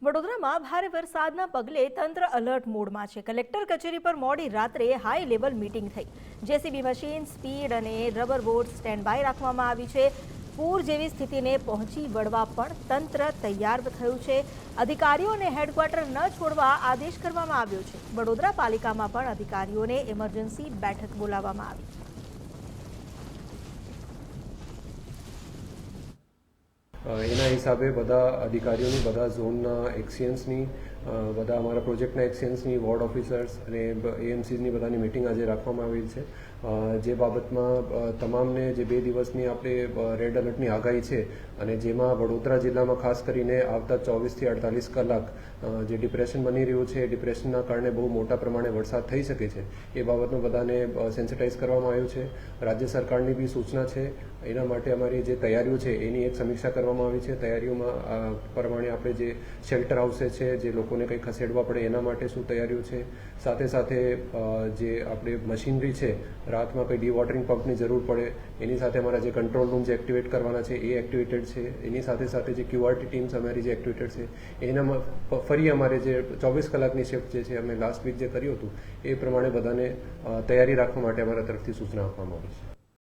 વડોદરામાં ભારે વરસાદના પગલે તંત્ર એલર્ટ મોડમાં છે। કલેક્ટર કચેરી પર મોડી રાત્રે હાઈ લેવલ મીટિંગ થઈ। જેસીબી મશીન, સ્પીડ અને રબર બોટ સ્ટેન્ડ બાય રાખવામાં આવી છે। પૂર જેવી સ્થિતિને પહોંચી વળવા પણ તંત્ર તૈયાર થયું છે। અધિકારીઓને હેડક્વાર્ટર ન છોડવા આદેશ કરવામાં આવ્યો છે। વડોદરા પાલિકામાં પણ અધિકારીઓને ઇમરજન્સી બેઠક બોલાવવામાં આવી। એના હિસાબે બધા અધિકારીઓની, બધા ઝોનના એક્સિયન્સની, બધા અમારા પ્રોજેક્ટના એક્સિયન્સની, વોર્ડ ઓફિસર્સ અને એએમસીની બધાની મિટિંગ આજે રાખવામાં આવી છે। જે બાબતમાં તમામને જે 2 દિવસની આપણે રેડ એલર્ટની આગાહી છે અને જેમાં વડોદરા જિલ્લામાં ખાસ કરીને આવતા 24 થી 48 કલાક જે ડિપ્રેશન બની રહ્યું છે, ડિપ્રેશનના કારણે બહુ મોટા પ્રમાણે વરસાદ થઈ શકે છે, એ બાબતનું બધાને સેન્સિટાઇઝ કરવામાં આવ્યું છે। રાજ્ય સરકારની બી સૂચના છે। એના માટે અમારી જે તૈયારીઓ છે એની એક સમીક્ષા કરવામાં આવી છે। તૈયારીઓમાં પ્રમાણે આપણે જે શેલ્ટર હાઉસીસ છે, જે લોકોને કંઈ ખસેડવા પડે એના માટે શું તૈયારીઓ છે, સાથે સાથે જે આપણે મશીનરી છે, રાતમાં કંઈ ડીવોટરિંગ પંપની જરૂર પડે એની સાથે અમારા જે કંટ્રોલ રૂમ જે એક્ટિવેટ કરવાના છે એ એક્ટિવેટેડ છે। એની સાથે સાથે જે ક્યુઆરટી ટીમ્સ અમારી જે એક્ટિવેટેડ છે એનામાં ફરી અમારે જે 24 કલાકની શિફ્ટ જે છે અમે લાસ્ટ વીક જે કર્યું હતું એ પ્રમાણે બધાને તૈયારી રાખવા માટે અમારા તરફથી સૂચના આપવામાં આવી છે।